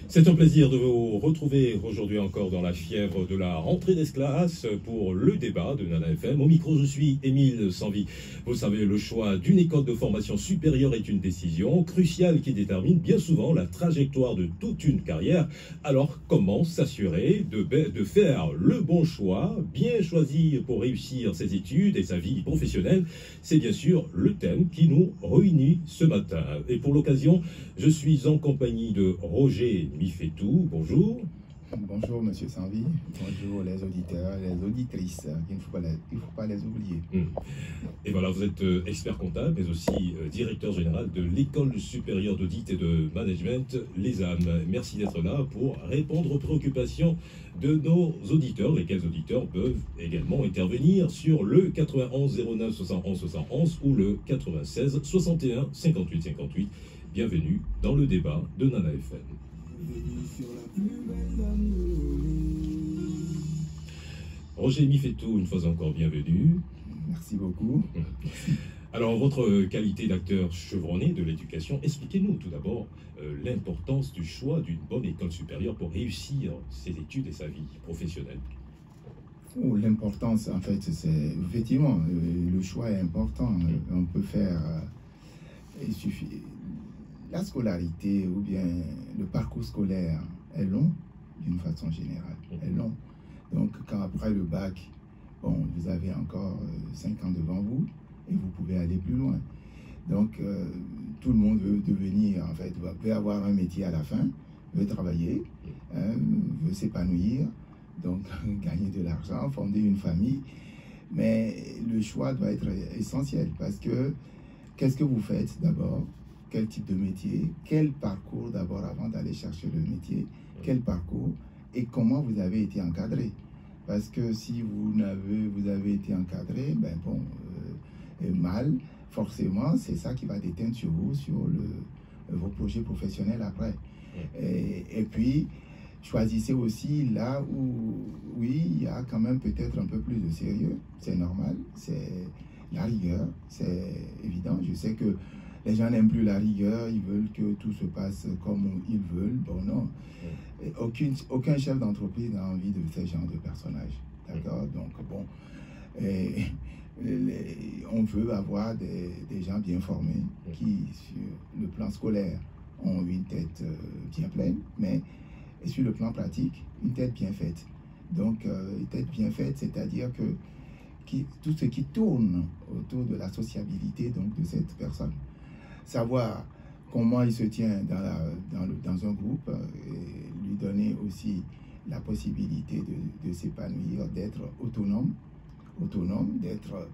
C'est un plaisir de vous retrouver aujourd'hui encore dans la fièvre de la rentrée des classes pour le débat de Nana FM. Au micro, je suis Émile Sanvi. Vous savez, le choix d'une école de formation supérieure est une décision cruciale qui détermine bien souvent la trajectoire de toute une carrière. Alors, comment s'assurer de faire le bon choix, bien choisi pour réussir ses études et sa vie professionnelle? C'est bien sûr le thème qui nous réunit ce matin. Et pour l'occasion, je suis en compagnie de Roger Mifetou. Bonjour. Bonjour Monsieur Sanvi, bonjour les auditeurs, les auditrices, il ne faut pas les oublier. Et voilà, vous êtes expert comptable, mais aussi directeur général de l'École supérieure d'audit et de management, l'ESAM. Merci d'être là pour répondre aux préoccupations de nos auditeurs, lesquels auditeurs peuvent également intervenir sur le 91 09 71 71 ou le 96 61 58 58. Bienvenue dans le débat de Nana FM. Roger Mifetou, une fois encore, bienvenue. Merci beaucoup. Alors, votre qualité d'acteur chevronné de l'éducation, expliquez-nous tout d'abord l'importance du choix d'une bonne école supérieure pour réussir ses études et sa vie professionnelle. L'importance, en fait, c'est effectivement, le choix est important. On peut faire, il suffit. La scolarité ou bien le parcours scolaire est long d'une façon générale, est long. Donc quand après le bac, bon, vous avez encore 5 ans devant vous et vous pouvez aller plus loin. Donc tout le monde veut devenir, en fait, veut avoir un métier à la fin, veut travailler, veut s'épanouir, donc gagner de l'argent, fonder une famille. Mais le choix doit être essentiel parce que qu'est-ce que vous faites d'abord? Quel type de métier, quel parcours d'abord avant d'aller chercher le métier, quel parcours et comment vous avez été encadré. Parce que si vous avez été encadré, ben bon, mal, forcément, c'est ça qui va déteindre sur vous, sur vos projets professionnels après. Et puis, choisissez aussi là où, oui, il y a quand même peut-être un peu plus de sérieux, c'est normal, c'est la rigueur, c'est évident. Je sais que les gens n'aiment plus la rigueur, ils veulent que tout se passe comme ils veulent. Bon, non. Aucun chef d'entreprise n'a envie de ce genre de personnage. D'accord? Donc, bon, on veut avoir des gens bien formés qui, sur le plan scolaire, ont une tête bien pleine, mais sur le plan pratique, une tête bien faite. Donc, une tête bien faite, c'est-à-dire que tout ce qui tourne autour de la sociabilité donc, de cette personne. Savoir comment il se tient dans un groupe et lui donner aussi la possibilité de s'épanouir, d'être autonome, d'être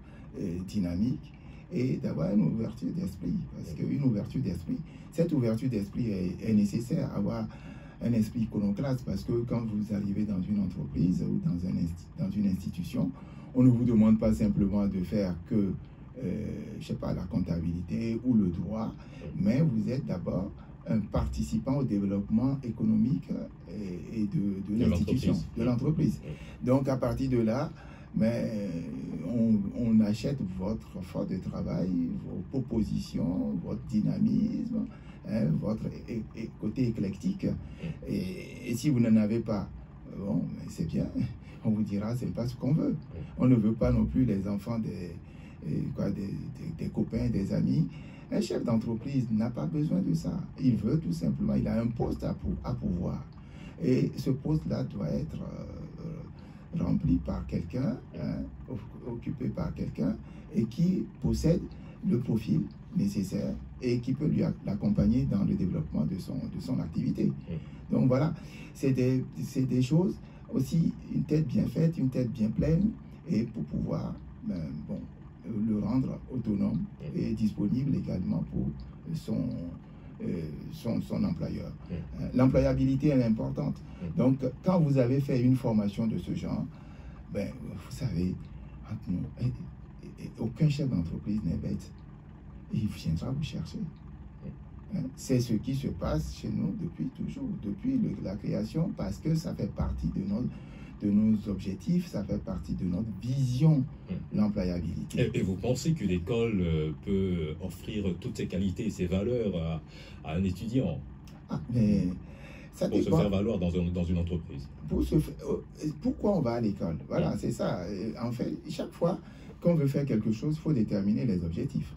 dynamique et d'avoir une ouverture d'esprit. Parce qu'une ouverture d'esprit, cette ouverture d'esprit est nécessaire, avoir un esprit iconoclaste parce que quand vous arrivez dans une entreprise ou dans une institution, on ne vous demande pas simplement de faire que je sais pas, la comptabilité ou le droit, mais vous êtes d'abord un participant au développement économique et de l'institution, de l'entreprise. Donc à partir de là, mais on achète votre force de travail, vos propositions, votre dynamisme, votre côté éclectique. Et si vous n'en avez pas, bon, c'est bien, on vous dira c'est pas ce qu'on veut. On ne veut pas non plus les enfants des copains, des amis. Un chef d'entreprise n'a pas besoin de ça. Il veut tout simplement, il a un poste à pouvoir. Et ce poste-là doit être rempli par quelqu'un, occupé par quelqu'un, et qui possède le profil nécessaire et qui peut l'accompagner dans le développement de son activité. Donc voilà, c'est des choses aussi, une tête bien faite, une tête bien pleine, et pour pouvoir, bon, le rendre autonome et disponible également pour son employeur. L'employabilité est importante. Donc, quand vous avez fait une formation de ce genre, ben, vous savez, aucun chef d'entreprise n'est bête. Il viendra vous chercher. C'est ce qui se passe chez nous depuis toujours, depuis la création, parce que ça fait partie de nos objectifs, ça fait partie de notre vision, l'employabilité. Et vous pensez que l'école peut offrir toutes ces qualités et ces valeurs à un étudiant? Mais Ça pour se dépend. faire valoir dans une entreprise. Pourquoi on va à l'école? Voilà, c'est ça. En fait, chaque fois qu'on veut faire quelque chose, il faut déterminer les objectifs.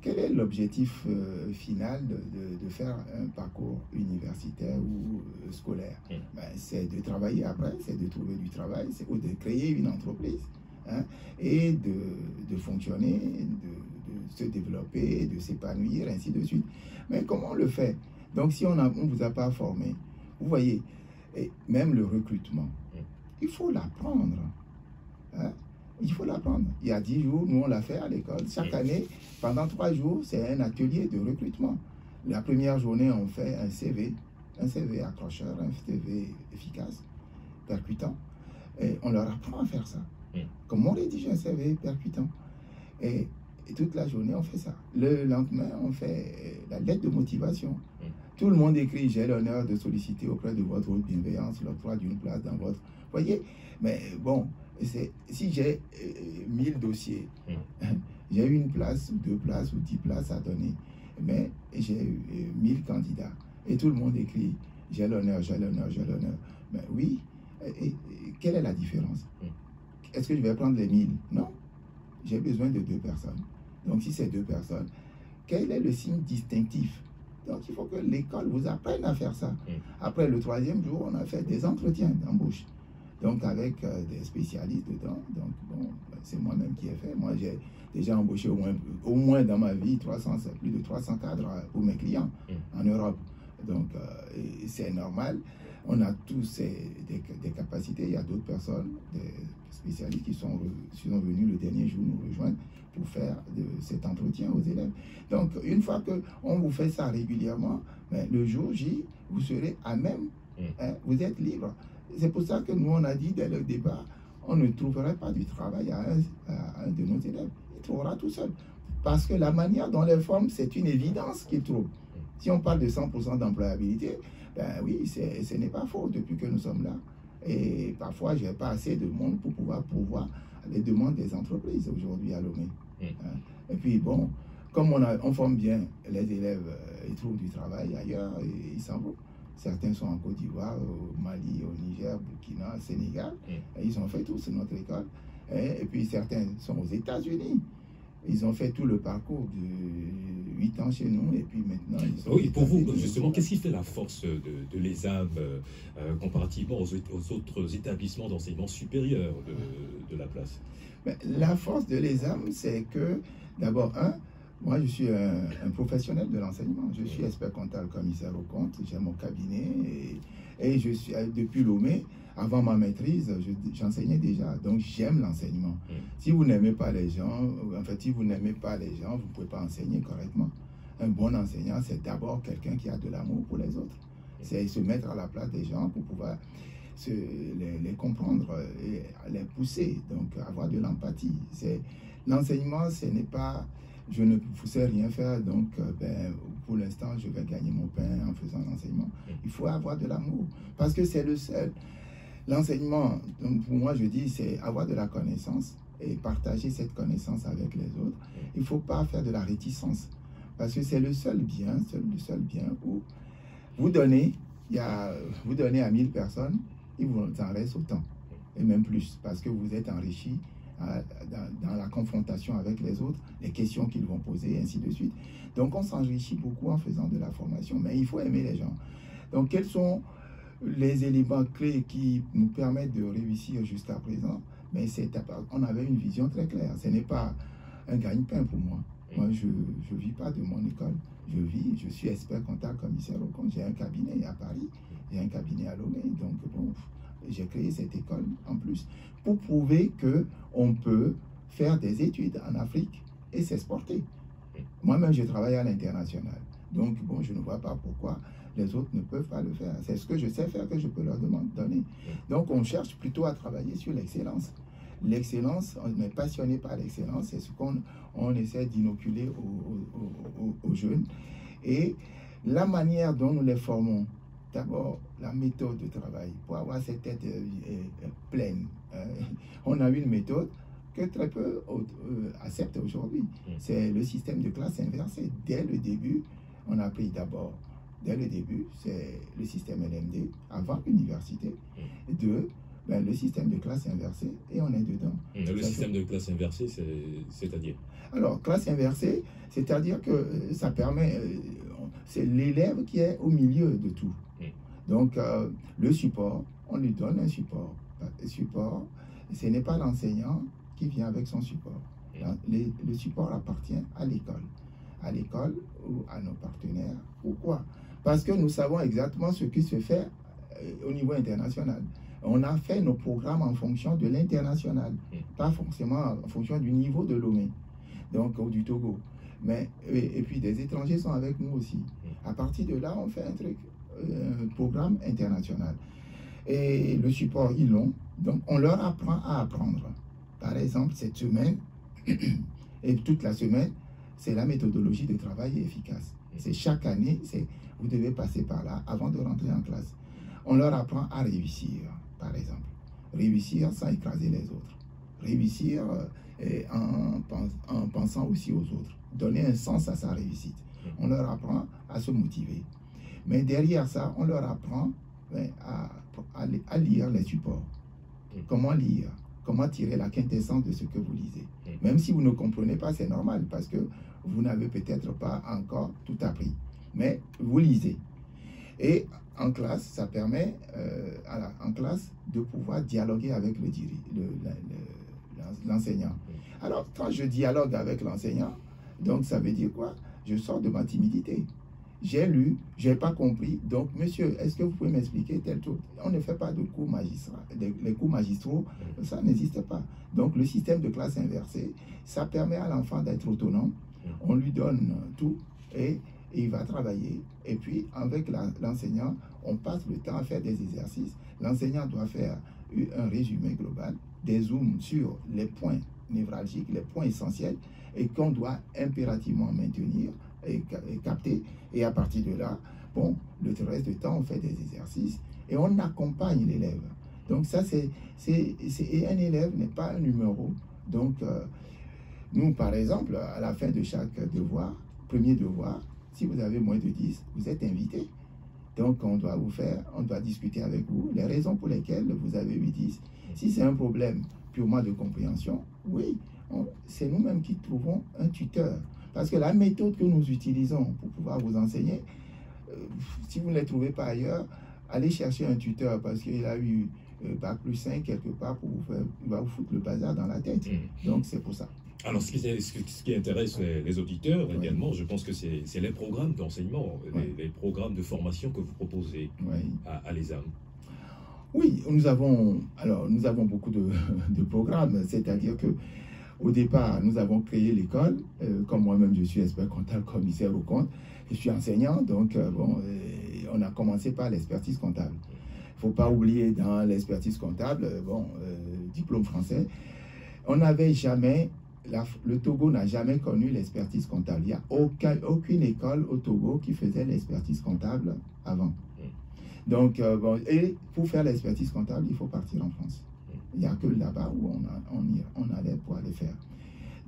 Quel est l'objectif final de faire un parcours universitaire ou scolaire? Ben, c'est de travailler après, c'est de trouver du travail, c'est de créer une entreprise, hein, et de fonctionner, de se développer, de s'épanouir, ainsi de suite. Mais comment on le fait? Donc si on ne vous a pas formé, vous voyez, et même le recrutement, il faut l'apprendre. Hein? Il faut l'apprendre. Il y a 10 jours, nous on l'a fait à l'école. Chaque année, pendant 3 jours, c'est un atelier de recrutement. La première journée, on fait un CV accrocheur, un CV efficace, percutant. Et on leur apprend à faire ça. Comment rédiger un CV percutant? Et toute la journée, on fait ça. Le lendemain, on fait la lettre de motivation. Tout le monde écrit: j'ai l'honneur de solliciter auprès de votre haute bienveillance l'octroi d'une place dans votre... Vous voyez? Mais bon, si j'ai 1000 dossiers, j'ai une place, 2 places ou 10 places à donner, mais j'ai 1000 candidats. Et tout le monde écrit: j'ai l'honneur, j'ai l'honneur, j'ai l'honneur. Mais oui, et quelle est la différence? Est-ce que je vais prendre les 1000? Non. J'ai besoin de 2 personnes. Donc si c'est 2 personnes, quel est le signe distinctif? Donc il faut que l'école vous apprenne à faire ça. Après le 3e jour, on a fait des entretiens d'embauche. Donc avec des spécialistes dedans. Donc bon, c'est moi-même qui ai fait. Moi j'ai déjà embauché au moins dans ma vie plus de 300 cadres pour mes clients en Europe. Donc c'est normal. On a tous des capacités. Il y a d'autres personnes, des spécialistes qui sont venus le dernier jour nous rejoindre pour faire cet entretien aux élèves. Donc, une fois qu'on vous fait ça régulièrement, ben, le jour J, vous serez à même, hein, vous êtes libre. C'est pour ça que nous, on a dit dès le départ, on ne trouverait pas du travail à un de nos élèves. Il trouvera tout seul. Parce que la manière dont les forme, c'est une évidence qu'il trouve. Si on parle de 100% d'employabilité, ben oui, ce n'est pas faux depuis que nous sommes là. Et parfois, je n'ai pas assez de monde pour pouvoir pourvoir les demandes des entreprises aujourd'hui à Lomé. Et puis bon, comme on forme bien les élèves, ils trouvent du travail ailleurs et ils s'en vont. Certains sont en Côte d'Ivoire, au Mali, au Niger, Burkina, Sénégal. Et ils ont fait tous notre école. Et puis certains sont aux États-Unis. Ils ont fait tout le parcours de 8 ans chez nous et puis maintenant ils sont... Oui, pour vous, justement, qu'est-ce qui fait la force de l'ESAM comparativement aux autres établissements d'enseignement supérieur de la place? La force de l'ESAM, c'est que, d'abord, moi je suis un professionnel de l'enseignement. Je suis expert comptable commissaire aux comptes, j'ai mon cabinet et je suis, depuis Lomé, avant ma maîtrise, j'enseignais déjà, donc j'aime l'enseignement. Si vous n'aimez pas les gens, en fait, si vous n'aimez pas les gens, vous ne pouvez pas enseigner correctement. Un bon enseignant, c'est d'abord quelqu'un qui a de l'amour pour les autres. C'est se mettre à la place des gens pour pouvoir les comprendre et les pousser, donc avoir de l'empathie. L'enseignement, ce n'est pas... Je ne sais rien faire, donc ben, pour l'instant, je vais gagner mon pain en faisant l'enseignement. Il faut avoir de l'amour, parce que c'est le seul... L'enseignement, pour moi, je dis, c'est avoir de la connaissance et partager cette connaissance avec les autres. Il ne faut pas faire de la réticence, parce que c'est le seul bien, le seul bien où vous donnez, vous donnez à 1000 personnes, il vous en reste autant, et même plus, parce que vous êtes enrichi dans la confrontation avec les autres, les questions qu'ils vont poser, et ainsi de suite. Donc on s'enrichit beaucoup en faisant de la formation, mais il faut aimer les gens. Donc quels sont les éléments clés qui nous permettent de réussir jusqu'à présent? Mais on avait une vision très claire. Ce n'est pas un gagne-pain pour moi. Moi, je ne vis pas de mon école. Je suis expert comptable commissaire au compte. J'ai un cabinet à Paris, j'ai un cabinet à Lomé. Donc, bon, j'ai créé cette école en plus pour prouver qu'on peut faire des études en Afrique et s'exporter. Moi-même, je travaille à l'international. Donc, bon, je ne vois pas pourquoi les autres ne peuvent pas le faire. C'est ce que je sais faire que je peux leur donner. Donc, on cherche plutôt à travailler sur l'excellence. L'excellence, on est passionné par l'excellence, c'est ce qu'on essaie d'inoculer aux jeunes. Et la manière dont nous les formons, d'abord, la méthode de travail, pour avoir cette tête pleine. On a une méthode que très peu acceptent aujourd'hui. C'est le système de classe inversée. Dès le début, on a pris d'abord dès le début, c'est le système LMD, avant l'université. 2, le système de classe inversée, et on est dedans. Le système de classe inversée, c'est-à-dire? Alors, classe inversée, c'est-à-dire que ça permet, c'est l'élève qui est au milieu de tout. Donc, le support, on lui donne un support. Le support, ce n'est pas l'enseignant qui vient avec son support. Le support appartient à l'école ou à nos partenaires. Pourquoi? Parce que nous savons exactement ce qui se fait au niveau international. On a fait nos programmes en fonction de l'international, pas forcément en fonction du niveau de Lomé, donc ou du Togo. Mais, et puis des étrangers sont avec nous aussi. À partir de là, on fait un programme international. Et le support, ils l'ont. Donc, on leur apprend à apprendre. Par exemple, cette semaine, et toute la semaine, c'est la méthodologie de travail efficace. C'est chaque année, vous devez passer par là avant de rentrer en classe. On leur apprend à réussir, par exemple. Réussir sans écraser les autres. Réussir en pensant aussi aux autres. Donner un sens à sa réussite. On leur apprend à se motiver. Mais derrière ça, on leur apprend à lire les supports. Comment lire? Comment tirer la quintessence de ce que vous lisez? Même si vous ne comprenez pas, c'est normal, parce que vous n'avez peut-être pas encore tout appris. Mais vous lisez. Et en classe, ça permet en classe de pouvoir dialoguer avec l'enseignant. Alors, quand je dialogue avec l'enseignant, donc ça veut dire quoi? Je sors de ma timidité. J'ai lu, je n'ai pas compris. Donc, monsieur, est-ce que vous pouvez m'expliquer tel truc? On ne fait pas de cours magistraux. Les cours magistraux, ça n'existe pas. Donc, le système de classe inversée, ça permet à l'enfant d'être autonome. On lui donne tout et il va travailler. Et puis, avec l'enseignant, on passe le temps à faire des exercices. L'enseignant doit faire un résumé global, des zooms sur les points névralgiques, les points essentiels, et qu'on doit impérativement maintenir et capter. Et à partir de là, bon, le reste du temps, on fait des exercices et on accompagne l'élève. Donc ça, et un élève n'est pas un numéro. Donc, nous, par exemple, à la fin de chaque devoir, premier devoir, si vous avez moins de 10, vous êtes invité. Donc, on doit discuter avec vous les raisons pour lesquelles vous avez eu 10. Si c'est un problème purement de compréhension, oui, c'est nous-mêmes qui trouvons un tuteur. Parce que la méthode que nous utilisons pour pouvoir vous enseigner, si vous ne les trouvez pas ailleurs, allez chercher un tuteur parce qu'il a eu Bac plus 5 quelque part pour vous faire, il va vous foutre le bazar dans la tête. Donc, c'est pour ça. Alors, ce qui intéresse les auditeurs également, je pense que c'est les programmes d'enseignement, les programmes de formation que vous proposez à l'ESAM. Oui, nous avons beaucoup de programmes, c'est-à-dire que au départ, nous avons créé l'école. Comme moi-même, je suis expert comptable, commissaire aux comptes. Je suis enseignant, donc on a commencé par l'expertise comptable. Il ne faut pas oublier dans l'expertise comptable, diplôme français, on n'avait jamais, le Togo n'a jamais connu l'expertise comptable. Il n'y a aucune école au Togo qui faisait l'expertise comptable avant. Donc, et pour faire l'expertise comptable, il faut partir en France. Il n'y a que là-bas où on allait pour aller faire.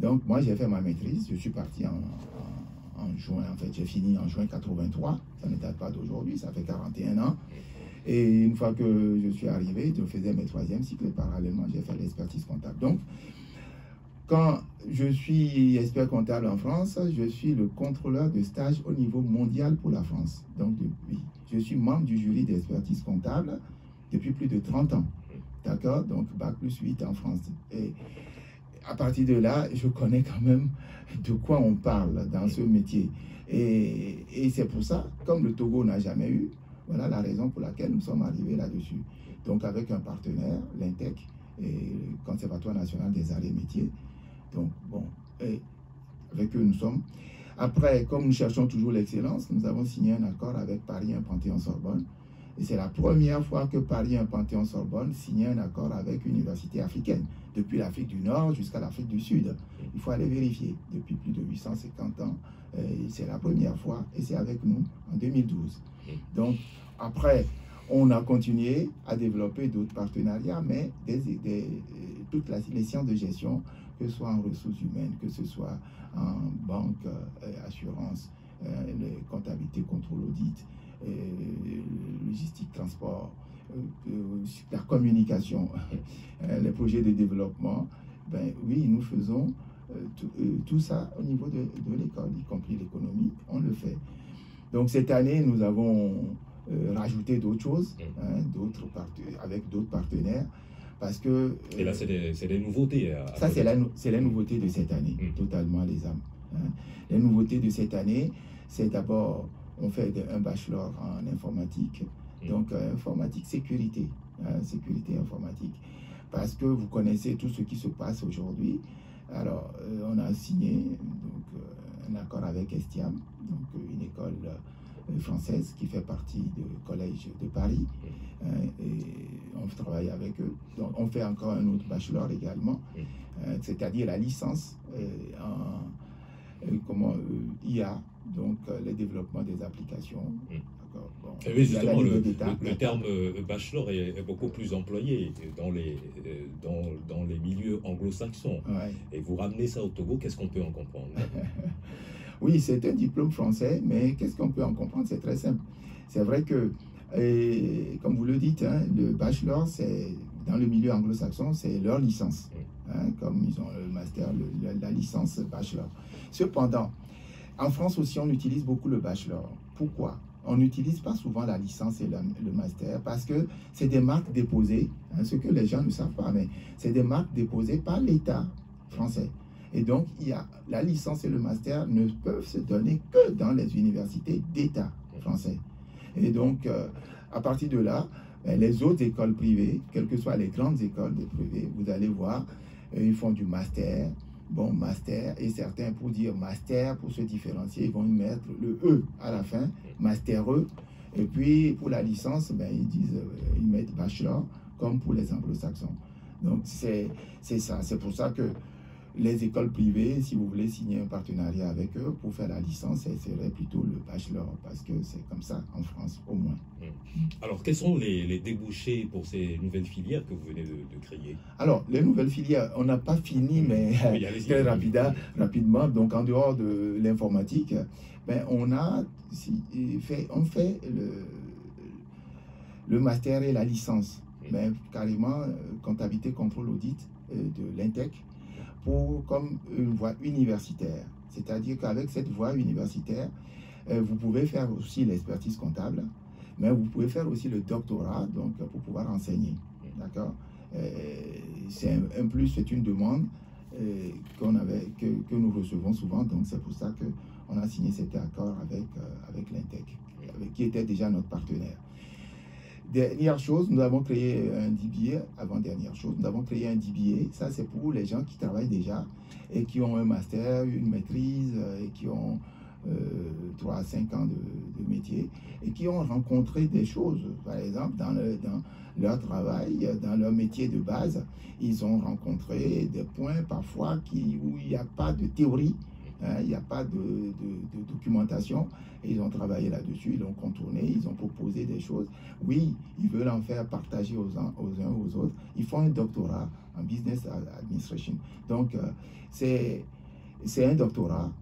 Donc, moi, j'ai fait ma maîtrise. Je suis parti en juin. En fait, j'ai fini en juin 83. Ça ne date pas d'aujourd'hui. Ça fait 41 ans. Et une fois que je suis arrivé, je faisais mes 3e cycles. Et parallèlement, j'ai fait l'expertise comptable. Donc, quand je suis expert comptable en France, je suis le contrôleur de stage au niveau mondial pour la France. Donc, je suis membre du jury d'expertise comptable depuis plus de 30 ans. D'accord? Donc, Bac plus 8 en France. Et à partir de là, je connais quand même de quoi on parle dans ce métier. Et c'est pour ça, comme le Togo n'a jamais eu, voilà la raison pour laquelle nous sommes arrivés là-dessus. Donc, avec un partenaire, l'INTEC, et le Conservatoire national des arts et métiers. Donc, bon, et avec eux, nous sommes. Après, comme nous cherchons toujours l'excellence, nous avons signé un accord avec Paris 1 Panthéon-Sorbonne. Et c'est la première fois que Paris 1 Panthéon-Sorbonne signait un accord avec une université africaine, depuis l'Afrique du Nord jusqu'à l'Afrique du Sud. Il faut aller vérifier, depuis plus de 850 ans. C'est la première fois, et c'est avec nous en 2012. Donc, après, on a continué à développer d'autres partenariats, mais toutes les sciences de gestion, que ce soit en ressources humaines, que ce soit en banque, assurance, comptabilité, contrôle, audit, logistique, transport, la communication, les projets de développement. Ben oui, nous faisons tout ça au niveau de l'école, y compris l'économie, on le fait. Donc cette année, nous avons rajouté d'autres choses, avec d'autres partenaires, parce que... Et là, c'est des nouveautés. Ça, c'est la nouveauté de cette année, totalement les âmes. Les nouveautés de cette année, c'est d'abord, on fait un bachelor en informatique, donc informatique sécurité, sécurité informatique, parce que vous connaissez tout ce qui se passe aujourd'hui. Alors, on a signé donc, un accord avec Estiam, donc une école française qui fait partie du Collège de Paris, et on travaille avec eux. Donc, on fait encore un autre bachelor également, c'est-à-dire la licence en IA, donc le développement des applications. Bon, oui, justement, le terme bachelor est beaucoup plus employé dans les milieux anglo-saxons. Ouais. Et vous ramenez ça au Togo, qu'est-ce qu'on peut en comprendre? Oui, c'est un diplôme français, mais qu'est-ce qu'on peut en comprendre? C'est très simple. C'est vrai que, comme vous le dites, hein, le bachelor, c'est dans le milieu anglo-saxon, c'est leur licence. Hein, comme ils ont le master, la licence bachelor. Cependant, en France aussi, on utilise beaucoup le bachelor. Pourquoi? On n'utilise pas souvent la licence et le master parce que c'est des marques déposées, hein, ce que les gens ne savent pas, mais c'est des marques déposées par l'État français. Et donc, la licence et le master ne peuvent se donner que dans les universités d'État français. Et donc, à partir de là, les autres écoles privées, quelles que soient les grandes écoles privées, vous allez voir, ils font du master. Bon, master, et certains pour dire master, pour se différencier, ils vont y mettre le E à la fin, master E. Et puis, pour la licence, ben, ils mettent bachelor, comme pour les anglo-saxons. Donc, c'est ça. C'est pour ça que les écoles privées, si vous voulez signer un partenariat avec eux pour faire la licence, ce serait plutôt le bachelor, parce que c'est comme ça en France, au moins. Alors, quels sont les débouchés pour ces nouvelles filières que vous venez de créer? Alors, les nouvelles filières, on n'a pas fini, mais très rapidement. Donc, en dehors de l'informatique, ben, on fait le master et la licence, ben, carrément comptabilité, contrôle, audit de l'INTEC, comme une voie universitaire. C'est-à-dire qu'avec cette voie universitaire, vous pouvez faire aussi l'expertise comptable, mais vous pouvez faire aussi le doctorat, donc pour pouvoir enseigner. D'accord? C'est un plus, c'est une demande que nous recevons souvent, donc c'est pour ça qu'on a signé cet accord avec l'INTEC, qui était déjà notre partenaire. Dernière chose, nous avons créé un DBA, avant-dernière chose, nous avons créé un DBA, ça c'est pour les gens qui travaillent déjà et qui ont un master, une maîtrise, et qui ont 3 à 5 ans de métier et qui ont rencontré des choses, par exemple dans leur travail, dans leur métier de base, ils ont rencontré des points parfois où il n'y a pas de théorie, il n'y a pas de documentation, et ils ont travaillé là-dessus, ils l'ont contourné, ils ont proposé des choses. Oui, ils veulent en faire partager aux uns aux autres. Ils font un doctorat en business administration. Donc, c'est un doctorat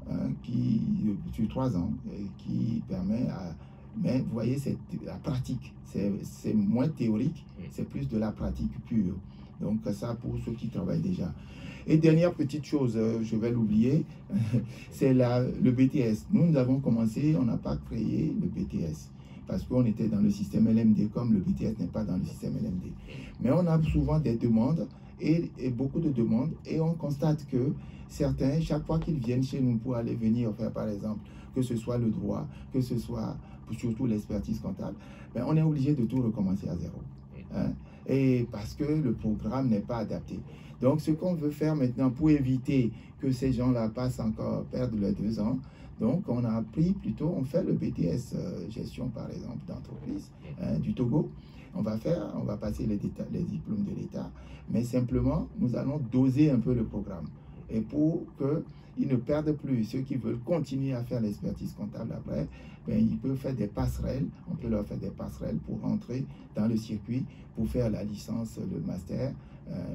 sur 3 ans qui permet à... Mais vous voyez, c'est la pratique. C'est moins théorique, c'est plus de la pratique pure. Donc, ça pour ceux qui travaillent déjà. Et dernière petite chose, je vais l'oublier, c'est le BTS. Nous avons commencé, on n'a pas créé le BTS parce qu'on était dans le système LMD, comme le BTS n'est pas dans le système LMD. Mais on a souvent des demandes et beaucoup de demandes, et on constate que certains, chaque fois qu'ils viennent chez nous pour aller venir faire, par exemple, que ce soit le droit, que ce soit surtout l'expertise comptable, ben on est obligé de tout recommencer à zéro. Hein? Et parce que le programme n'est pas adapté. Donc, ce qu'on veut faire maintenant pour éviter que ces gens-là passent encore, perdent leurs 2 ans, donc on a appris plutôt, on fait le BTS gestion, par exemple, d'entreprise du Togo. On va passer les diplômes de l'État, mais simplement, nous allons doser un peu le programme. Et pour qu'ils ne perdent plus, ceux qui veulent continuer à faire l'expertise comptable après, ben, ils peuvent faire des passerelles, on peut leur faire des passerelles pour rentrer dans le circuit, pour faire la licence, le master,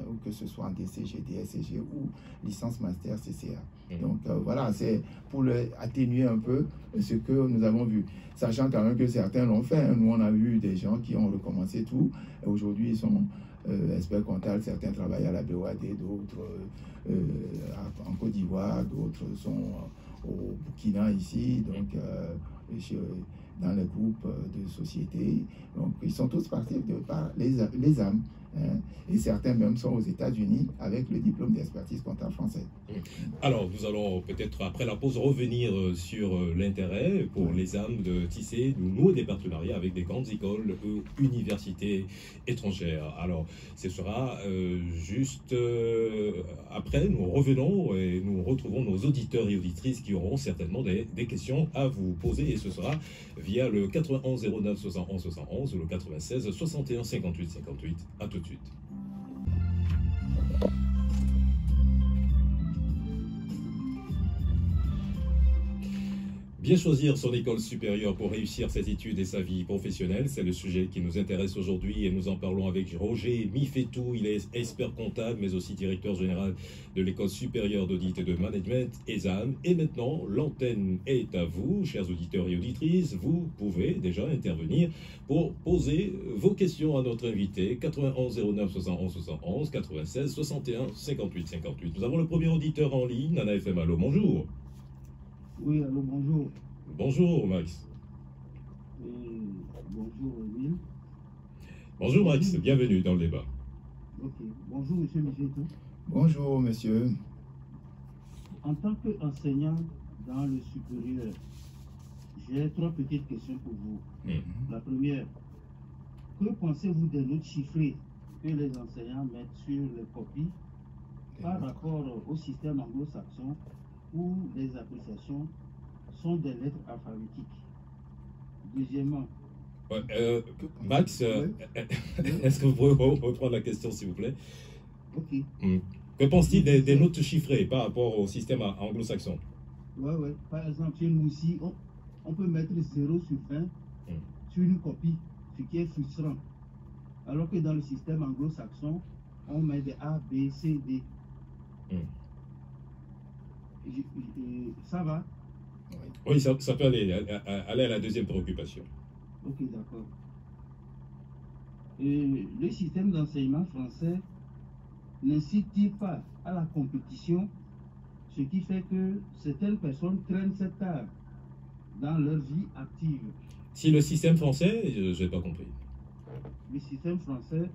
ou que ce soit en DCG, DSCG ou licence master CCA. Donc voilà, c'est pour atténuer un peu ce que nous avons vu. Sachant quand même que certains l'ont fait. Nous, on a vu des gens qui ont recommencé tout. Aujourd'hui, ils sont experts comptables. Certains travaillent à la BOAD, d'autres en Côte d'Ivoire, d'autres sont au Burkina ici, donc dans les groupes de sociétés. Donc, ils sont tous partis par les âmes. Hein, et certains même sont aux États-Unis avec le diplôme d'expertise comptable française. Alors, nous allons peut-être, après la pause, revenir sur l'intérêt pour les âmes de tisser, de nouer des partenariats avec des grandes écoles ou universités étrangères. Alors, ce sera juste après, nous revenons et nous retrouvons nos auditeurs et auditrices qui auront certainement des questions à vous poser, et ce sera via le 91 09 71 71 ou le 96 61 58 58. À tout de suite. Bien choisir son école supérieure pour réussir ses études et sa vie professionnelle, c'est le sujet qui nous intéresse aujourd'hui, et nous en parlons avec Roger Mifetou. Il est expert comptable mais aussi directeur général de l'école supérieure d'audit et de management ESAM. Et maintenant, l'antenne est à vous, chers auditeurs et auditrices. Vous pouvez déjà intervenir pour poser vos questions à notre invité. 91 09 71 71, 96 61 58 58. Nous avons le premier auditeur en ligne, Nana FM. Allô, bonjour. Oui, allô, bonjour. Bonjour, Max. Bonjour, Emile. Bonjour, Max. Bienvenue dans le débat. Ok. Bonjour, monsieur Mifetou. Bonjour, monsieur. En tant qu'enseignant dans le supérieur, j'ai 3 petites questions pour vous. La première, que pensez-vous des notes chiffrées que les enseignants mettent sur les copies par rapport au système anglo-saxon, où les appréciations sont des lettres alphabétiques? Deuxièmement, Max, est-ce que vous pouvez reprendre la question, s'il vous plaît? Ok. Que pense-t-il des notes chiffrées par rapport au système anglo-saxon? Ouais. Par exemple, chez nous aussi, on peut mettre 0 sur 20 sur une copie, ce qui est frustrant. Alors que dans le système anglo-saxon, on met des A, B, C, D. Ça va? Oui, ça peut aller à la deuxième préoccupation. Ok, d'accord. Le système d'enseignement français n'incite pas à la compétition, ce qui fait que certaines personnes traînent cet art dans leur vie active. Si le système français, je n'ai pas compris. Le système français,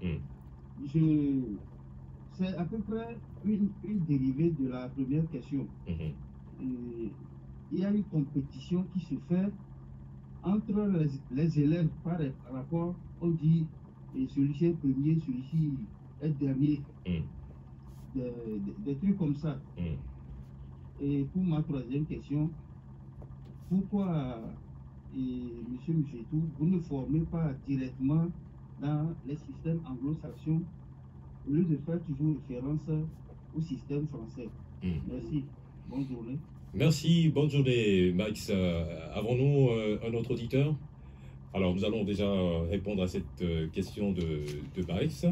c'est à peu près une dérivée de la première question. Il y a une compétition qui se fait entre les élèves par rapport, on dit, celui-ci est premier, celui-ci est dernier. Des trucs comme ça. Et pour ma troisième question, pourquoi, monsieur Mifetou, vous ne formez pas directement dans les systèmes anglo-saxons au lieu de faire toujours référence au système français? Merci. Bonne journée. Merci, bonne journée, Max. Avons-nous un autre auditeur? Alors, nous allons déjà répondre à cette question de Max.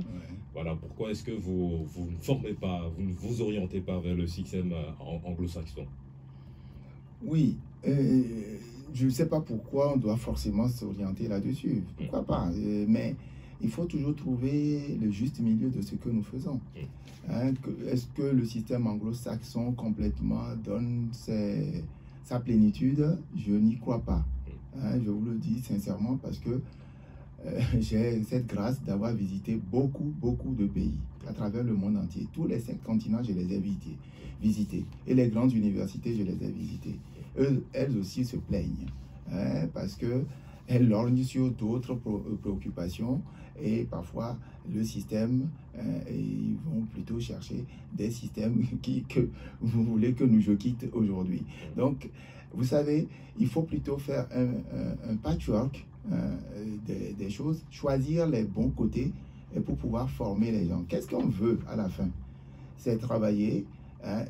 Voilà, pourquoi est-ce que vous ne formez pas, vous ne vous orientez pas vers le système anglo-saxon? Oui, je ne sais pas pourquoi on doit forcément s'orienter là-dessus. Pourquoi pas? Mais il faut toujours trouver le juste milieu de ce que nous faisons. Est-ce que le système anglo-saxon complètement donne sa plénitude? Je n'y crois pas. Je vous le dis sincèrement parce que j'ai cette grâce d'avoir visité beaucoup de pays à travers le monde entier. Tous les 5 continents, je les ai visités. Et les grandes universités, je les ai visitées. Elles aussi se plaignent parce qu'elles lorgnent sur d'autres préoccupations. Et parfois, le système, ils vont plutôt chercher des systèmes que vous voulez que je quitte aujourd'hui. Donc, vous savez, il faut plutôt faire un patchwork des choses, choisir les bons côtés pour pouvoir former les gens. Qu'est-ce qu'on veut à la fin? C'est travailler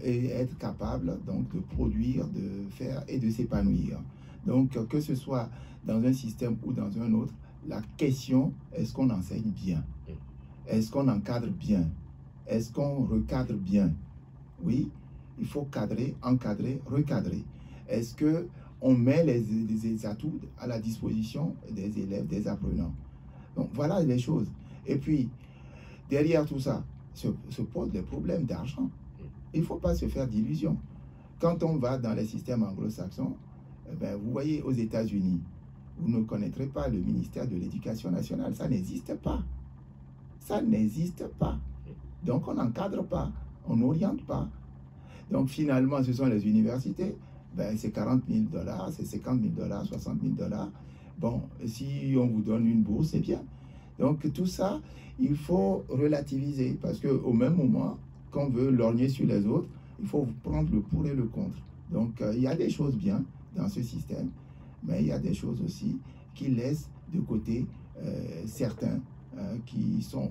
et être capable donc de produire, de faire et de s'épanouir. Donc, que ce soit dans un système ou dans un autre, la question, est-ce qu'on enseigne bien? Est-ce qu'on encadre bien? Est-ce qu'on recadre bien? Oui, il faut cadrer, encadrer, recadrer. Est-ce qu'on met les atouts à la disposition des élèves, des apprenants? Donc, voilà les choses. Et puis, derrière tout ça, se posent des problèmes d'argent. Il ne faut pas se faire d'illusions. Quand on va dans les systèmes anglo-saxons, vous voyez aux États-Unis, vous ne connaîtrez pas le ministère de l'Éducation nationale. Ça n'existe pas. Ça n'existe pas. Donc, on n'encadre pas, on n'oriente pas. Donc, finalement, ce sont les universités. C'est 40 000 $, c'est 50 000 $, 60 000 $. Bon, si on vous donne une bourse, c'est bien. Donc, tout ça, il faut relativiser parce qu'au même moment qu'on veut lorgner sur les autres, il faut prendre le pour et le contre. Donc, il y a des choses bien dans ce système, mais il y a des choses aussi qui laissent de côté certains qui sont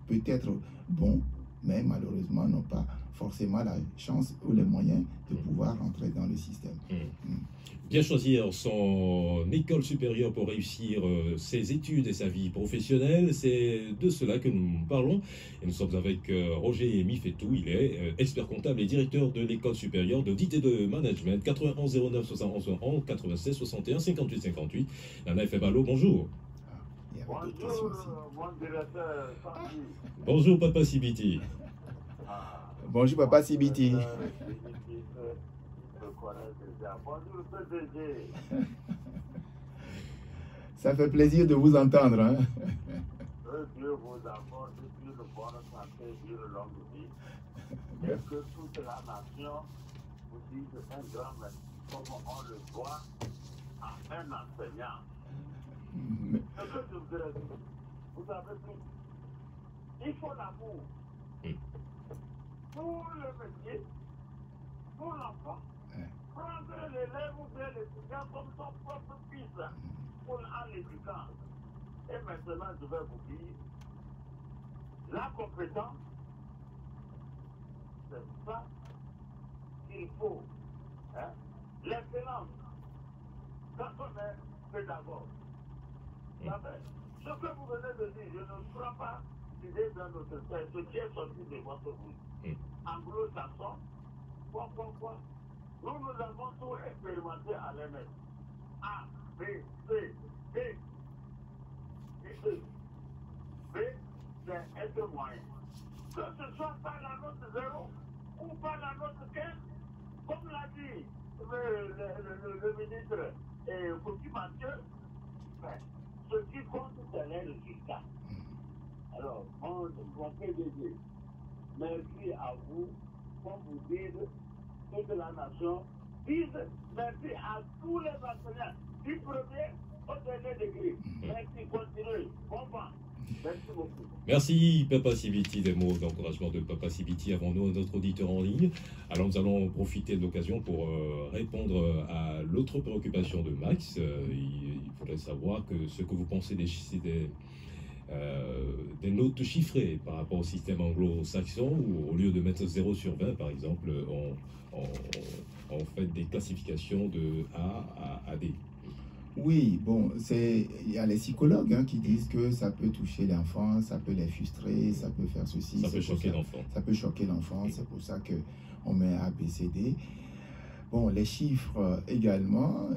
peut-être bons, mais malheureusement n'ont pas forcément la chance ou les moyens de pouvoir rentrer dans le système. Bien choisir son école supérieure pour réussir ses études et sa vie professionnelle, c'est de cela que nous parlons. Et nous sommes avec Roger Mifetou, il est expert comptable et directeur de l'école supérieure d'audit et de management. 91 09 71 11 96 61 58 58. Nana FM, allô, bonjour. Bonjour, mon directeur. Bonjour, Papa Sibiti. Bonjour, Papa Sibiti. Bonjour, PDG. Ça fait plaisir de vous entendre. Hein? Que Dieu vous apporte une bonne santé, une longue vie. Et que toute la nation vous dise un grand merci, comme on le voit à un enseignant. Ce que je voudrais dire, vous savez tout. Il faut l'amour. Pour le métier, pour l'enfant. Prendre l'élève ou bien l'étudiant comme son propre fils en l'éduquant. Et maintenant, je vais vous dire, la compétence, c'est ça qu'il faut. Hein? L'excellence, quand on est pédagogue. Vous savez, ce que vous venez de dire, je ne prends pas l'idée d'un autre texte, ce qui est sorti de votre bouche. Anglo-saxon, quoi. Nous avons tout expérimenté à l'ENS. A, B, C, D. Et E. B, c'est être moyen. Que ce soit par la note 0 ou par la note 15, comme l'a dit le ministre Fouki Mathieu, ce qui compte, c'est les résultats. Alors, mon PDG, merci à vous, comme vous dites, toute la nation, disent merci à tous les enseignants, du premier au dernier degré. Merci, continuez. Bon vent. Merci beaucoup. Merci Papa Sibiti, des mots d'encouragement de Papa Sibiti avant nous, notre auditeur en ligne. Alors nous allons profiter de l'occasion pour répondre à l'autre préoccupation de Max. Il faudrait savoir que ce que vous pensez des notes chiffrées par rapport au système anglo-saxon, où au lieu de mettre 0 sur 20 par exemple, on fait des classifications de A à D. Oui, bon, il y a les psychologues qui disent que ça peut toucher l'enfant, ça peut les frustrer, ça peut faire ceci. Ça peut choquer l'enfant. Ça peut choquer l'enfant, c'est pour ça qu'on met A, B, C, D. Bon, les chiffres également,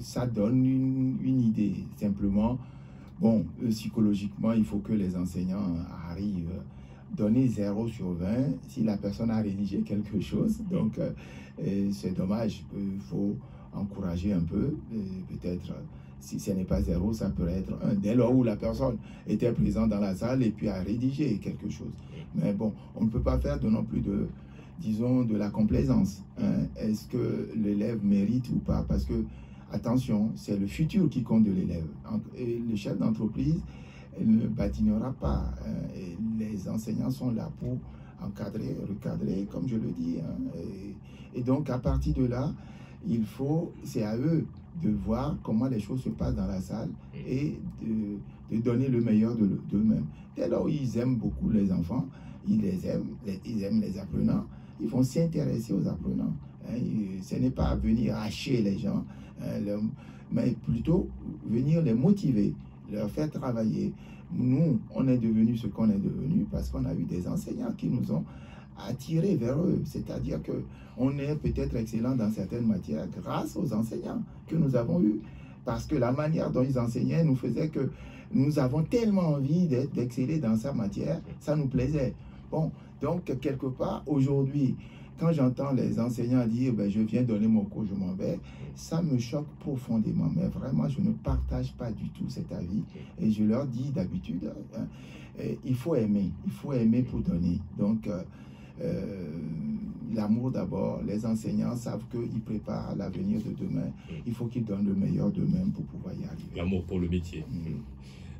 ça donne une idée. Simplement, bon, psychologiquement, il faut que les enseignants arrivent. Donner 0 sur 20 si la personne a rédigé quelque chose. Donc, c'est dommage. Il faut encourager un peu. Peut-être, si ce n'est pas 0, ça peut être 1. Dès lors où la personne était présente dans la salle et puis a rédigé quelque chose. Mais bon, on ne peut pas faire non plus disons, de la complaisance. Est-ce que l'élève mérite ou pas? Parce que, attention, c'est le futur qui compte de l'élève. Et le chef d'entreprise ne badinera pas. Et les enseignants sont là pour encadrer, recadrer, comme je le dis. Et donc, à partir de là, c'est à eux de voir comment les choses se passent dans la salle et de donner le meilleur d'eux-mêmes. Dès lors, ils aiment beaucoup les enfants, ils aiment les apprenants, ils vont s'intéresser aux apprenants. Ce n'est pas venir hacher les gens, mais plutôt venir les motiver, leur faire travailler. Nous, on est devenu ce qu'on est devenu parce qu'on a eu des enseignants qui nous ont attirés vers eux. C'est-à-dire qu'on est peut-être excellent dans certaines matières grâce aux enseignants que nous avons eus. Parce que la manière dont ils enseignaient nous faisait que nous avons tellement envie d'exceller dans sa matière, ça nous plaisait. Bon, donc quelque part, aujourd'hui, quand j'entends les enseignants dire ben, « je viens donner mon cours, je m'en vais », ça me choque profondément. Mais vraiment, je ne partage pas du tout cet avis. Et je leur dis d'habitude, hein, il faut aimer pour donner. Donc, l'amour d'abord, les enseignants savent qu'ils préparent l'avenir de demain. Il faut qu'ils donnent le meilleur d'eux-mêmes pour pouvoir y arriver. L'amour pour le métier.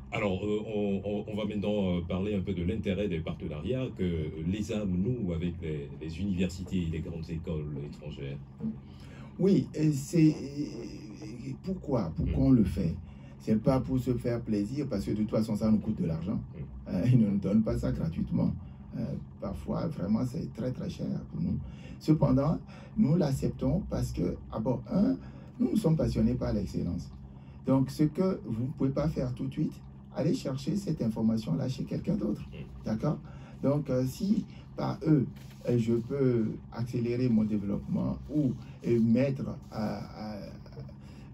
Alors, on va maintenant parler un peu de l'intérêt des partenariats que l'ESAM noue avec les universités et les grandes écoles étrangères. Oui, et c'est pourquoi on le fait. C'est pas pour se faire plaisir, parce que de toute façon, ça nous coûte de l'argent. Ils ne nous donnent pas ça gratuitement. Parfois, vraiment, c'est très très cher pour nous. Cependant, nous l'acceptons parce que, d'abord, nous sommes passionnés par l'excellence. Donc, ce que vous ne pouvez pas faire tout de suite, allez chercher cette information-là chez quelqu'un d'autre. D'accord? Donc, si par eux, je peux accélérer mon développement ou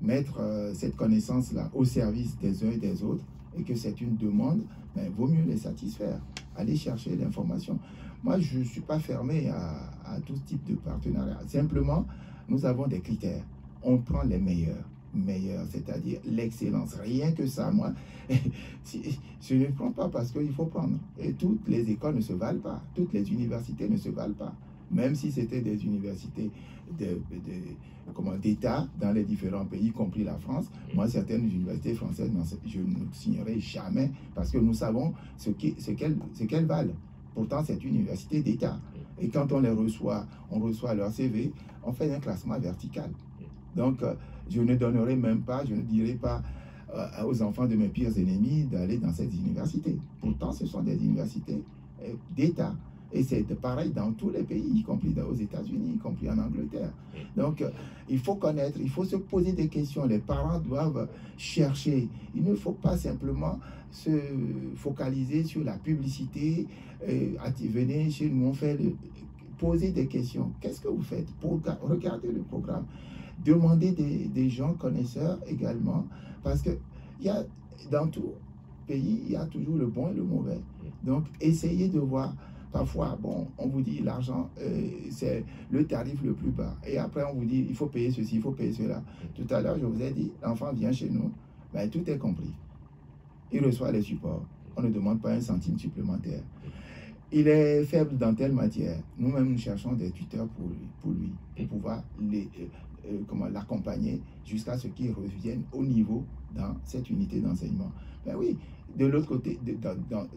mettre cette connaissance-là au service des uns et des autres, et que c'est une demande, ben, vaut mieux les satisfaire. Aller chercher l'information. Moi, je ne suis pas fermé à tout type de partenariat. Simplement, nous avons des critères. On prend les meilleurs, c'est-à-dire l'excellence. Rien que ça, moi, je ne prends pas parce qu'il faut prendre. Et toutes les écoles ne se valent pas. Toutes les universités ne se valent pas. Même si c'était des universités d'État dans les différents pays, y compris la France. Moi, certaines universités françaises, je ne signerai jamais parce que nous savons ce qu'elles valent. Pourtant, c'est une université d'État. Et quand on les reçoit, on reçoit leur CV, on fait un classement vertical. Donc, je ne donnerai même pas, je ne dirai pas aux enfants de mes pires ennemis d'aller dans cette université. Pourtant, ce sont des universités d'État. Et c'est pareil dans tous les pays, y compris aux États-Unis, y compris en Angleterre. Donc, il faut connaître, il faut se poser des questions. Les parents doivent chercher. Il ne faut pas simplement se focaliser sur la publicité. Venez chez nous, on fait poser des questions. Qu'est-ce que vous faites pour regarder le programme? Demandez des gens connaisseurs également, parce que dans tout pays, il y a toujours le bon et le mauvais. Donc, essayez de voir. Parfois, bon, on vous dit l'argent, c'est le tarif le plus bas. Et après, on vous dit, il faut payer ceci, il faut payer cela. Tout à l'heure, je vous ai dit, l'enfant vient chez nous, ben, tout est compris. Il reçoit les supports. On ne demande pas un centime supplémentaire. Il est faible dans telle matière. Nous-mêmes, nous cherchons des tuteurs pour lui, pour pouvoir l'accompagner jusqu'à ce qu'il revienne au niveau dans cette unité d'enseignement. Ben oui, de l'autre côté,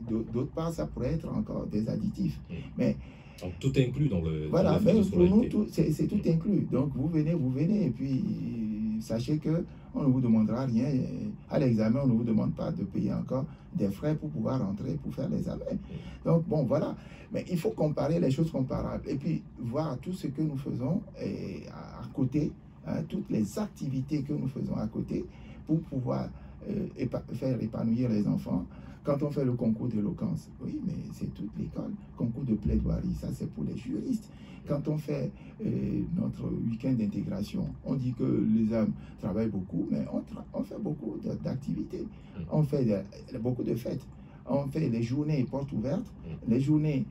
d'autre part, ça pourrait être encore des additifs. Mais donc, tout est inclus dans le... Voilà, mais pour nous, c'est tout inclus. Donc, vous venez, et puis sachez qu'on ne vous demandera rien. À l'examen, on ne vous demande pas de payer encore des frais pour pouvoir rentrer, pour faire l'examen. Donc, bon, voilà. Mais il faut comparer les choses comparables. Et puis, voir tout ce que nous faisons à côté, hein, toutes les activités que nous faisons à côté, pour pouvoir faire épanouir les enfants. Quand on fait le concours d'éloquence, oui, mais c'est toute l'école. Concours de plaidoirie, ça c'est pour les juristes. Quand on fait notre week-end d'intégration, on dit que les hommes travaillent beaucoup, mais on fait beaucoup d'activités. On fait beaucoup de fêtes. On fait les journées portes ouvertes, les journées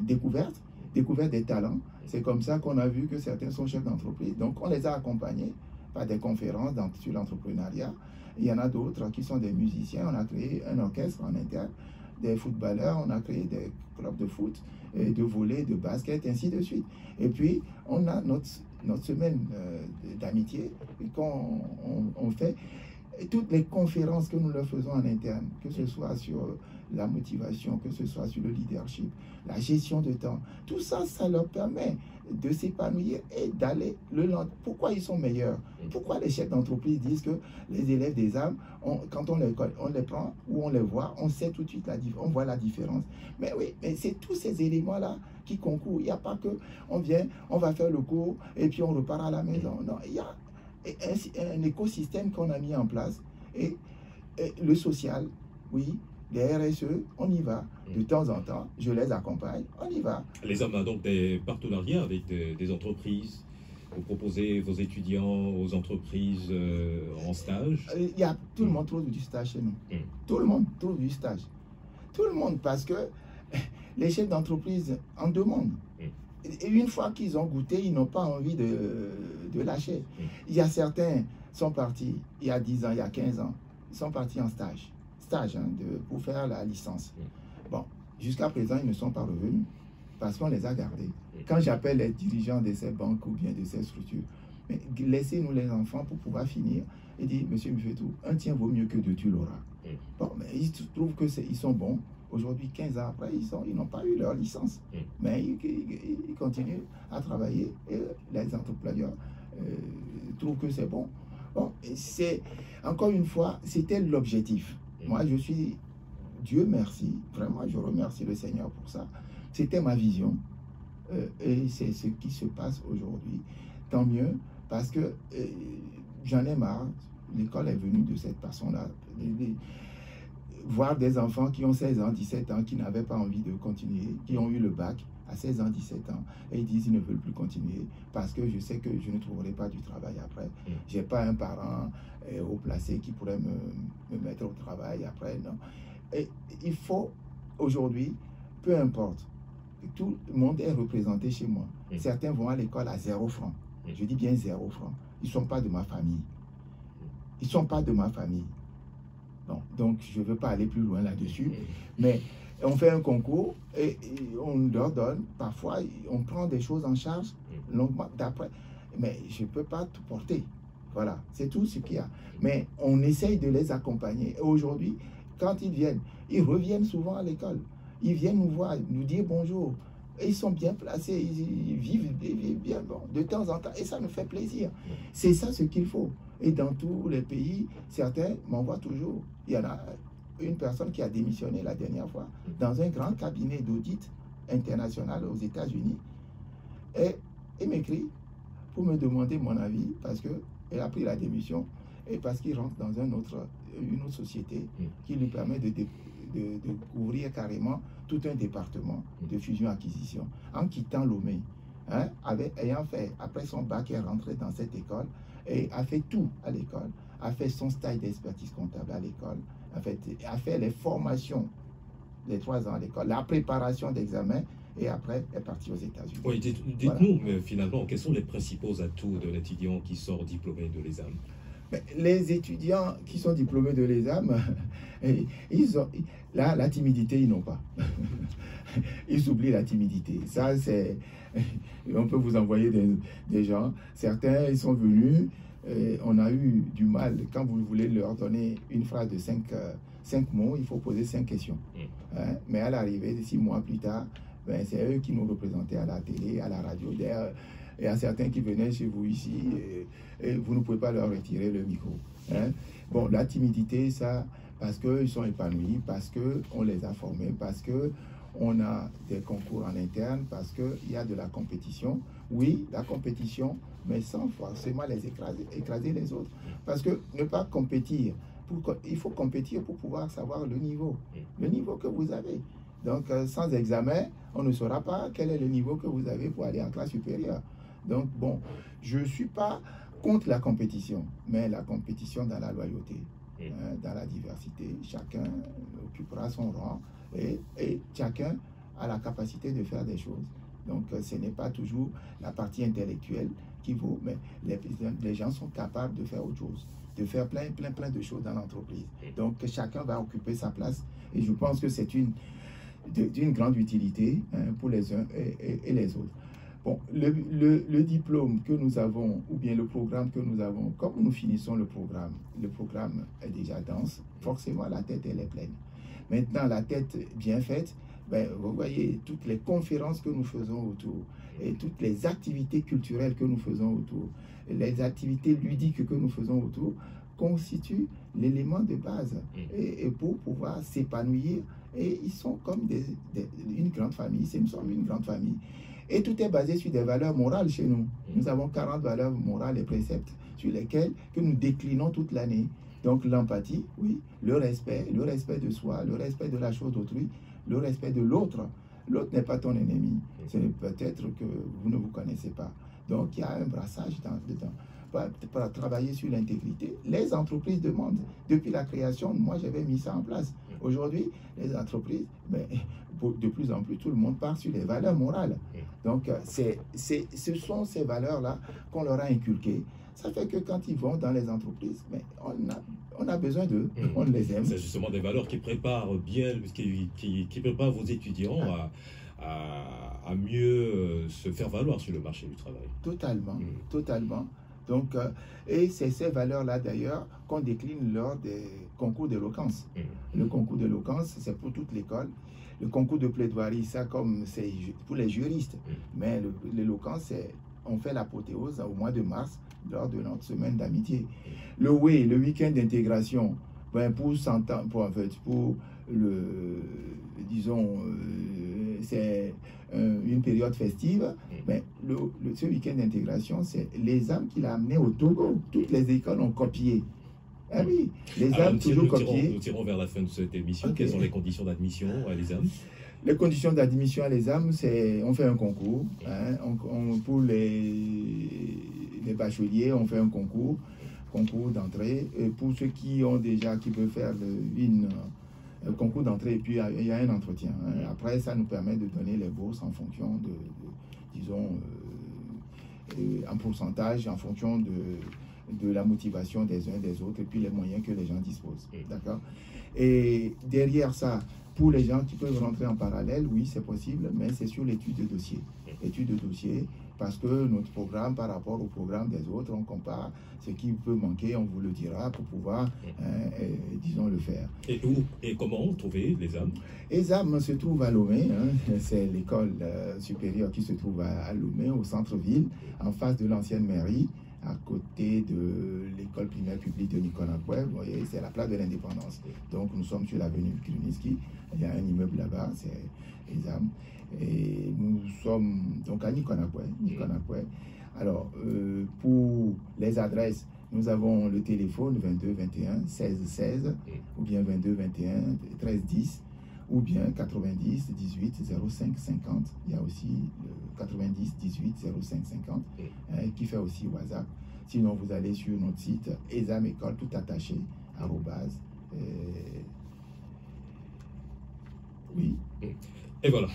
découvertes des talents. C'est comme ça qu'on a vu que certains sont chefs d'entreprise. Donc on les a accompagnés par des conférences sur l'entrepreneuriat. Il y en a d'autres qui sont des musiciens. On a créé un orchestre en interne, des footballeurs, on a créé des clubs de foot, de volley, de basket, ainsi de suite. Et puis, on a notre semaine d'amitié qu'on fait. Et toutes les conférences que nous leur faisons en interne, que ce soit sur la motivation, que ce soit sur le leadership, la gestion de temps, tout ça, ça leur permet de s'épanouir et d'aller le lendemain. Pourquoi ils sont meilleurs? Pourquoi les chefs d'entreprise disent que les élèves des âmes, quand on les prend ou on les voit, on sait tout de suite on voit la différence. Mais oui, mais c'est tous ces éléments-là qui concourent. Il n'y a pas que on vient, on va faire le cours et puis on repart à la maison. Non, il y a un écosystème qu'on a mis en place et le social, oui, les RSE, on y va. De temps en temps, je les accompagne, on y va. Les hommes ont donc des partenariats avec des entreprises. Vous proposez vos étudiants aux entreprises en stage. Tout le monde trouve du stage chez nous. Tout le monde trouve du stage. Tout le monde, parce que les chefs d'entreprise en demandent. Et une fois qu'ils ont goûté, ils n'ont pas envie de lâcher. Il y a certains qui sont partis il y a 10 ans, il y a 15 ans. Ils sont partis en stage. Pour faire la licence. Bon, jusqu'à présent, ils ne sont pas revenus parce qu'on les a gardés. Quand j'appelle les dirigeants de ces banques ou bien de ces structures, laissez-nous les enfants pour pouvoir finir et dire, monsieur Mufetou, un tien vaut mieux que deux, tu l'auras. Bon, mais ils trouvent qu'ils sont bons. Aujourd'hui, 15 ans après, ils n'ont pas eu leur licence. Mais ils continuent à travailler et les entrepreneurs trouvent que c'est bon. Bon, encore une fois, c'était l'objectif. Moi, je suis, Dieu merci, vraiment, je remercie le Seigneur pour ça. C'était ma vision et c'est ce qui se passe aujourd'hui. Tant mieux, parce que j'en ai marre. L'école est venue de cette façon-là. Voir des enfants qui ont 16 ans, 17 ans, qui n'avaient pas envie de continuer, qui ont eu le bac à 16 ans, 17 ans, et ils disent qu'ils ne veulent plus continuer parce que je sais que je ne trouverai pas du travail après. Je n'ai pas un parent haut placé qui pourrait me mettre au travail après, non. Et il faut, aujourd'hui, peu importe, tout le monde est représenté chez moi. Certains vont à l'école à 0 francs. Je dis bien 0 francs. Ils ne sont pas de ma famille. Ils ne sont pas de ma famille. Non. Donc, je ne veux pas aller plus loin là-dessus. Mais on fait un concours et on leur donne, parfois, on prend des choses en charge longuement d'après. Mais je ne peux pas tout porter. Voilà, c'est tout ce qu'il y a. Mais on essaye de les accompagner. Et aujourd'hui, quand ils viennent, ils reviennent souvent à l'école. Ils viennent nous voir, nous dire bonjour. Et ils sont bien placés, ils vivent bien bon, de temps en temps. Et ça nous fait plaisir. C'est ça ce qu'il faut. Et dans tous les pays, certains m'envoient toujours. Il y en a une personne qui a démissionné la dernière fois dans un grand cabinet d'audit international aux États-Unis. Et il m'écrit pour me demander mon avis parce qu'elle a pris la démission et parce qu'il rentre dans une autre société qui lui permet de couvrir carrément tout un département de fusion-acquisition en quittant Lomé. Ayant fait, après son bac, elle est rentrée dans cette école et a fait tout à l'école, a fait son stage d'expertise comptable à l'école, a fait les formations, les 3 ans à l'école, la préparation d'examen, et après est partie aux États-Unis. Oui, dites-nous, voilà. Finalement, quels sont les principaux atouts de l'étudiant qui sort diplômé de l'ESAM? Les étudiants qui sont diplômés de l'ESAM, ils ont la timidité, ils n'ont pas. Ils oublient la timidité. Ça, c'est... On peut vous envoyer des gens. Certains, ils sont venus, on a eu du mal. Quand vous voulez leur donner une phrase de 5 mots, il faut poser 5 questions. Mais à l'arrivée, 6 mois plus tard, c'est eux qui nous représentaient à la télé, à la radio. D'ailleurs, il y a certains qui venaient chez vous ici et vous ne pouvez pas leur retirer le micro. Bon, la timidité, ça, parce qu'ils sont épanouis, parce qu'on les a formés, parce qu'on a des concours en interne, parce qu'il y a de la compétition. Oui, la compétition, mais sans forcément les écraser les autres. Parce que ne pas compétir, il faut compétir pour pouvoir savoir le niveau que vous avez. Donc, sans examen, on ne saura pas quel est le niveau que vous avez pour aller en classe supérieure. Donc, bon, je ne suis pas contre la compétition, mais la compétition dans la loyauté, dans la diversité. Chacun occupera son rang et chacun a la capacité de faire des choses. Donc, ce n'est pas toujours la partie intellectuelle qui vaut, mais les gens sont capables de faire autre chose, de faire plein de choses dans l'entreprise. Donc, chacun va occuper sa place et je pense que c'est d'une grande utilité pour les uns et les autres. Bon, le diplôme que nous avons, ou bien le programme que nous avons, comme nous finissons le programme est déjà dense, forcément la tête, elle est pleine. Maintenant, la tête bien faite, ben, vous voyez toutes les conférences que nous faisons autour, et toutes les activités culturelles que nous faisons autour, les activités ludiques que nous faisons autour, constituent l'élément de base et pour pouvoir s'épanouir. Et ils sont comme une grande famille, nous sommes une grande famille. Et tout est basé sur des valeurs morales chez nous. Nous avons 40 valeurs morales et préceptes sur lesquels que nous déclinons toute l'année. Donc l'empathie, oui, le respect de soi, le respect de la chose d'autrui, le respect de l'autre. L'autre n'est pas ton ennemi. C'est peut-être que vous ne vous connaissez pas. Donc il y a un brassage dedans. Pour travailler sur l'intégrité, les entreprises demandent. Depuis la création, moi j'avais mis ça en place. Aujourd'hui, les entreprises, mais, de plus en plus, tout le monde part sur les valeurs morales. Donc, ce sont ces valeurs-là qu'on leur a inculquées. Ça fait que quand ils vont dans les entreprises, mais on a besoin d'eux, on les aime. C'est justement des valeurs qui préparent bien, qui préparent vos étudiants à mieux se faire valoir sur le marché du travail. Totalement, totalement. Donc, et c'est ces valeurs-là d'ailleurs qu'on décline lors des concours d'éloquence. Le concours d'éloquence, c'est pour toute l'école. Le concours de plaidoirie, ça comme c'est pour les juristes. Mais l'éloquence, on fait l'apothéose au mois de mars lors de notre semaine d'amitié. Le WE, le week-end d'intégration, ben pour disons, c'est une période festive, mais ce week-end d'intégration, c'est les âmes qu'il a amené au Togo. Toutes les écoles ont copié. Ah oui, les âmes toujours copiées. Nous tirons vers la fin de cette émission. Okay. Quelles sont les conditions d'admission à l'ESAM? Les conditions d'admission à l'ESAM, c'est on fait un concours. Hein, pour les bacheliers, on fait un concours d'entrée. Pour ceux qui peuvent faire le concours d'entrée, et puis il y a un entretien. Hein. Après, ça nous permet de donner les bourses en fonction disons, en pourcentage, en fonction de la motivation des uns des autres, et puis les moyens que les gens disposent. D'accord? Et derrière ça, pour les gens qui peuvent rentrer en parallèle, oui, c'est possible, mais c'est sur l'étude de dossier. Étude de dossier, parce que notre programme, par rapport au programme des autres, on compare ce qui peut manquer, on vous le dira pour pouvoir, disons, le faire. Et où et comment trouver l'ESAM? l'ESAM se trouve à Lomé, hein, c'est l'école supérieure qui se trouve à Lomé, au centre-ville, en face de l'ancienne mairie, à côté de l'école primaire publique de Nikonakwe. Vous voyez, c'est la place de l'Indépendance. Donc nous sommes sur l'avenue Kruniski. Il y a un immeuble là-bas, c'est l'ESAM. Et nous sommes donc à Nikonakwe. Alors, pour les adresses, nous avons le téléphone 22 21 16 16 ou bien 22 21 13 10 ou bien 90 18 05 50. Il y a aussi le 90 18 05 50 qui fait aussi WhatsApp. Sinon, vous allez sur notre site ESAM École tout attaché @ oui. Et voilà.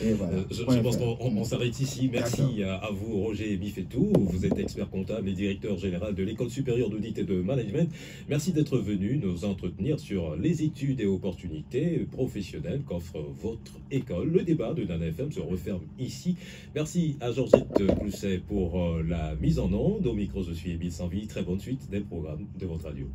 Et voilà. Je pense qu'on s'arrête ici. Merci à vous, Roger Bifetou. Vous êtes expert comptable et directeur général de l'École supérieure d'audit et de management. Merci d'être venu nous entretenir sur les études et opportunités professionnelles qu'offre votre école. Le débat de Nana FM se referme ici. Merci à Georgette Clousset pour la mise en onde. Au micro, je suis Émile Sanvi. Très bonne suite des programmes de votre radio.